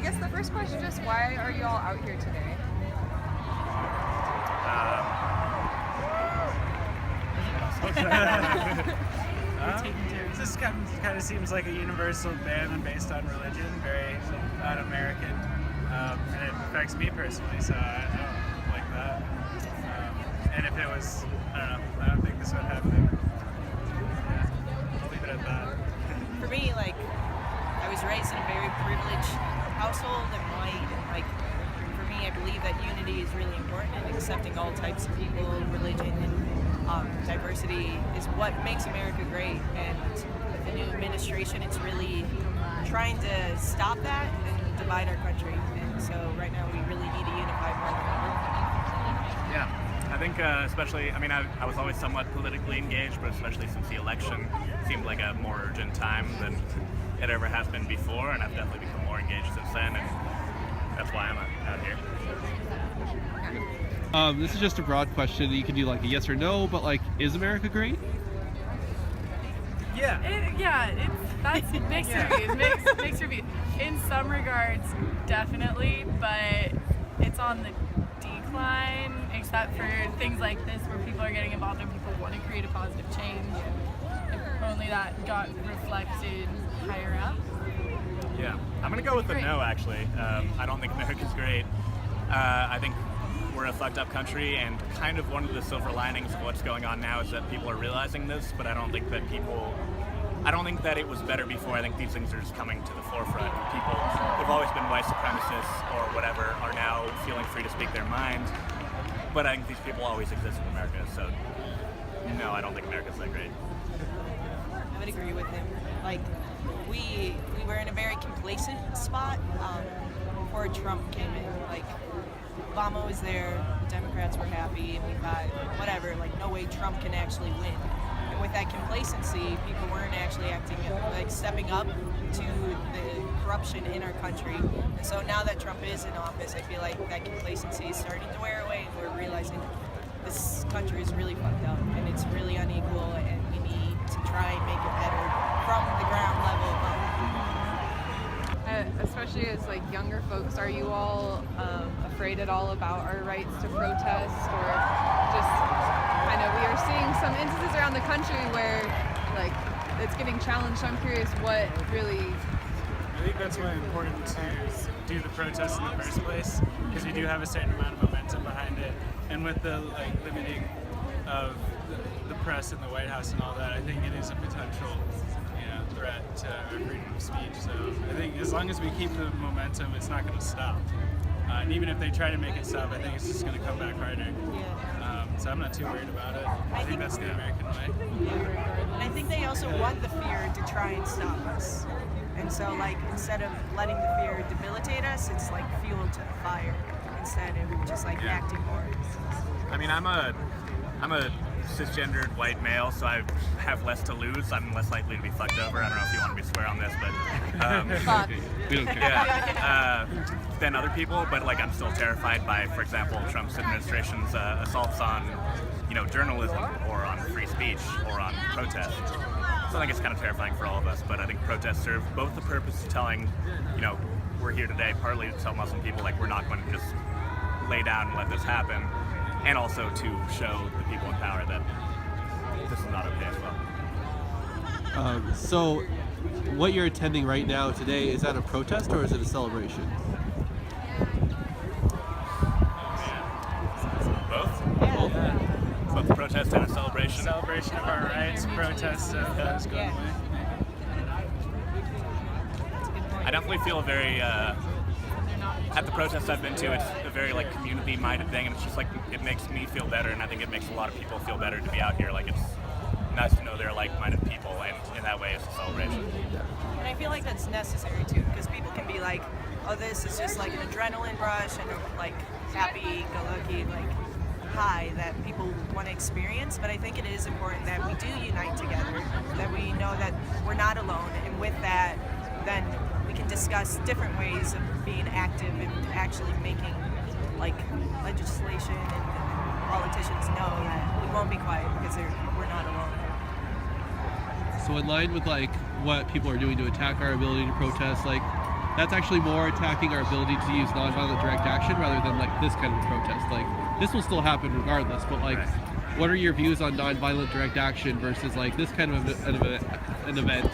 guess the first question is, why are you all out here today? It just kind of seems like a universal ban based on religion, very un-American, and it affects me personally, so I don't like that. And if it was, I don't know, I don't think this would happen. Yeah, I'll leave it at that. For me, like, I was raised in a very privileged household and white, and like, for me, I believe that unity is really important, and accepting all types of people, religion, and diversity is what makes America great. And the new administration, it's really trying to stop that and divide our country. And so right now we really need to unify more than ever. Yeah, I think especially, I mean, I was always somewhat politically engaged, but especially since the election seemed like a more urgent time than it ever has been before, and I've definitely become more engaged since then, and that's why I'm out here. This is just a broad question. You can do like a yes or no, but like, is America great? Yeah. That's mixed reviews. Mixed reviews. In some regards, definitely, but it's on the decline, except for things like this where people are getting involved and people want to create a positive change. If only that got reflected higher up. Yeah, I'm gonna go with the no, actually. I don't think America's great. I think we're a fucked up country, and kind of one of the silver linings of what's going on now is that people are realizing this, but I don't think that it was better before. I think these things are just coming to the forefront. People who've always been white supremacists or whatever are now feeling free to speak their mind, but I think these people always exist in America, so no, I don't think America's that great. I would agree with him. Like, we were in a very complacent spot before Trump came in. Like, Obama was there, the Democrats were happy, and we thought, whatever, like, no way Trump can actually win. And with that complacency, people weren't actually stepping up to the corruption in our country. And so now that Trump is in office, I feel like that complacency is starting to wear away, and we're realizing this country is really fucked up, and it's really unequal, and we need to try and make it better from the ground level up. Especially as like younger folks, are you all afraid at all about our rights to protest, or just kind of, we are seeing some instances around the country where like it's getting challenged, so I'm curious what really... I think that's why it's important to do the protest in the first place, because we do have a certain amount of momentum behind it, and with the limiting of the press and the White House and all that, I think it is a potential threat to our freedom of speech. So I think as long as we keep the momentum, it's not going to stop. And even if they try to make it stop, I think it's just going to come back harder. So I'm not too worried about it. I think that's the American way. And I think they also want the fear to try and stop us. And so, like, instead of letting the fear debilitate us, it's like fuel to the fire instead of just like acting more. I mean, I'm a cisgendered white male, so I have less to lose. I'm less likely to be fucked over. I don't know if you want me to swear on this, but We don't care. than other people. But like, I'm still terrified by, for example, Trump's administration's assaults on, journalism or on free speech or on protest. So I think it's kind of terrifying for all of us. But I think protests serve both the purpose of telling, we're here today partly to tell Muslim people like we're not going to just lay down and let this happen, and also to show the people in power that this is not okay as well. So what you're attending right now today, is that a protest or is it a celebration? Both a protest and a celebration. Celebration of our rights, protest of those going away. I definitely feel very, at the protests I've been to, it's a very like community-minded thing, and it's just like, it makes me feel better, and I think it makes a lot of people feel better to be out here. Like, it's nice to know they're like-minded people, and in that way it's a celebration. And I feel like that's necessary too, because people can be like, oh, this is just like an adrenaline rush and a like happy-go-lucky like high that people want to experience, but I think it is important that we do unite together, that we know that we're not alone, and with that, then we can discuss different ways of being active and actually making like legislation, and politicians know that we won't be quiet because we're not alone. So in line with like what people are doing to attack our ability to protest, like that's actually more attacking our ability to use nonviolent direct action rather than like this kind of a protest. Like this will still happen regardless, but like, what are your views on nonviolent direct action versus like this kind of an event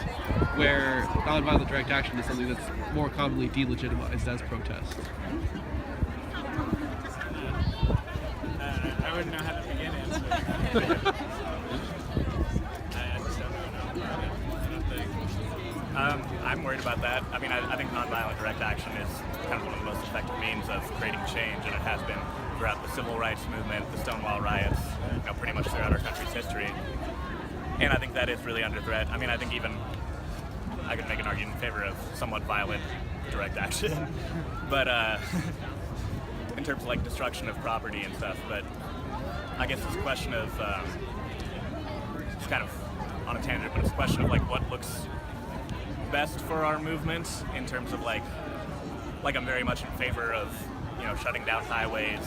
where nonviolent direct action is something that's more commonly delegitimized as protest? I wouldn't know how to begin answering. I just don't know about it. I don't think. I'm worried about that. I mean, I think nonviolent direct action is kind of one of the most effective means of creating change, and it has been throughout the civil rights movement, the Stonewall riots, pretty much throughout our country's history. And I think that is really under threat. I mean, I think even I could make an argument in favor of somewhat violent direct action, but in terms of like destruction of property and stuff. But I guess it's a question of it's kind of on a tangent, but it's a question of like what looks best for our movement in terms of like I'm very much in favor of shutting down highways,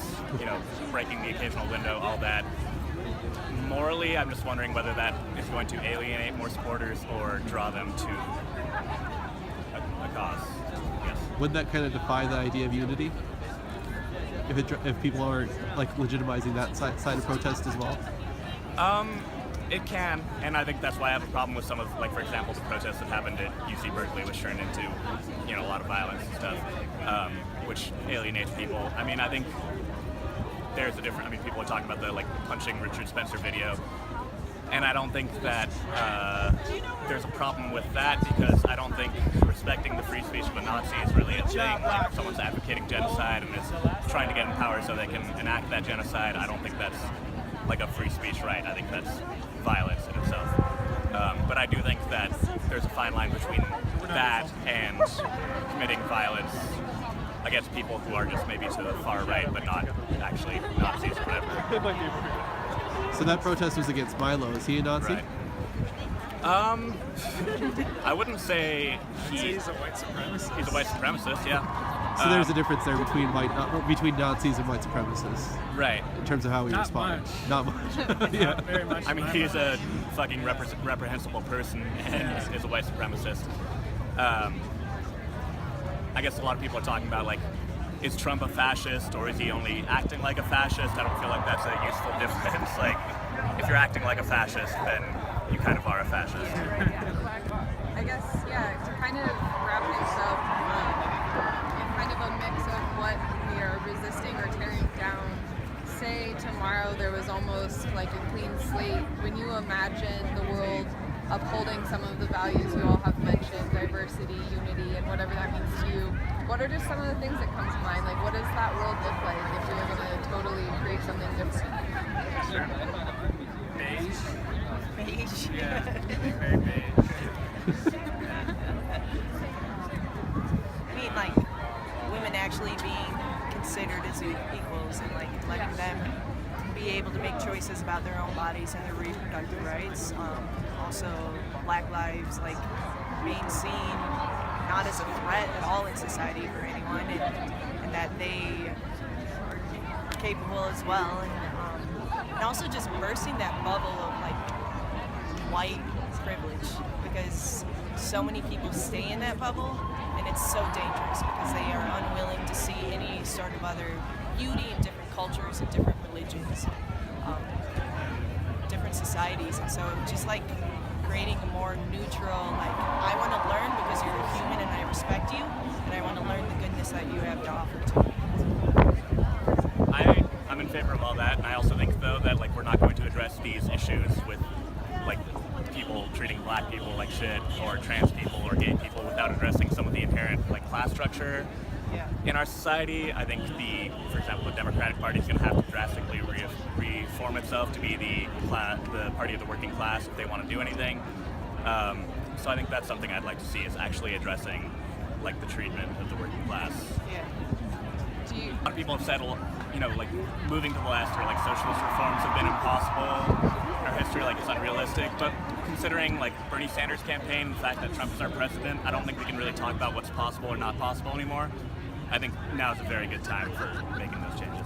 breaking the occasional window, all that. Morally, I'm just wondering whether that is going to alienate more supporters or draw them to a cause. Yes. Wouldn't that kind of defy the idea of unity? If people are like legitimizing that side of protest as well? It can, and I think that's why I have a problem with some of, like, for example, the protests that happened at UC Berkeley, which turned into, a lot of violence and stuff, which alienates people. I mean, I think there's a different. I mean, people are talking about the punching Richard Spencer video, and I don't think that there's a problem with that because I don't think respecting the free speech of a Nazi is really a thing. Like, if someone's advocating genocide and is trying to get in power so they can enact that genocide, I don't think that's like a free speech right. I think that's violence in itself. But I do think that there's a fine line between that and committing violence against people who are just maybe to the far right, but not actually Nazis or whatever. So that protest was against Milo. Is he a Nazi? Right. I wouldn't say He's a white supremacist. He's a white supremacist, yeah. So there's a difference there between Nazis and white supremacists. Right. In terms of how we respond. Not much. Yeah. Not very much. I mean, he's a fucking reprehensible person and is a white supremacist. I guess a lot of people are talking about, is Trump a fascist or is he only acting like a fascist? I don't feel like that's a useful difference. If you're acting like a fascist, then you kind of are a fascist. I guess, to kind of wrap this up, in kind of a mix of what we are resisting or tearing down, say tomorrow there was almost like a clean slate. When you imagine the world upholding some of the values you all have mentioned, diversity, unity, and whatever that means to you, what are just some of the things that come to mind? Like, what does that world look like if we were going to totally create something different? Sure. Beige. Beige. Yeah, very beige. I mean, women actually being considered as equals and letting them be able to make choices about their own bodies and their reproductive rights. Also, Black lives being seen not as a threat at all in society for anyone, and that they are capable as well, and also just bursting that bubble of white privilege, because so many people stay in that bubble, and it's so dangerous because they are unwilling to see any sort of other beauty in different cultures and different religions, different societies, and so just creating a more neutral, I want to learn because you're a human and I respect you, and I want to learn the goodness that you have to offer to me. I'm in favor of all that, and I also think, though, that we're not going to address these issues with people treating black people like shit, or trans people, or gay people, without addressing some of the inherent class structure in our society. I think for example, the Democratic Party is going to have to drastically reform itself to be the party of the working class if they want to do anything. So I think that's something I'd like to see, is actually addressing the treatment of the working class. Yeah. A lot of people have said, moving to the left or socialist reforms have been impossible. Our history is unrealistic, but considering Bernie Sanders' campaign, the fact that Trump is our president, I don't think we can really talk about what's possible or not possible anymore. I think now is a very good time for making those changes.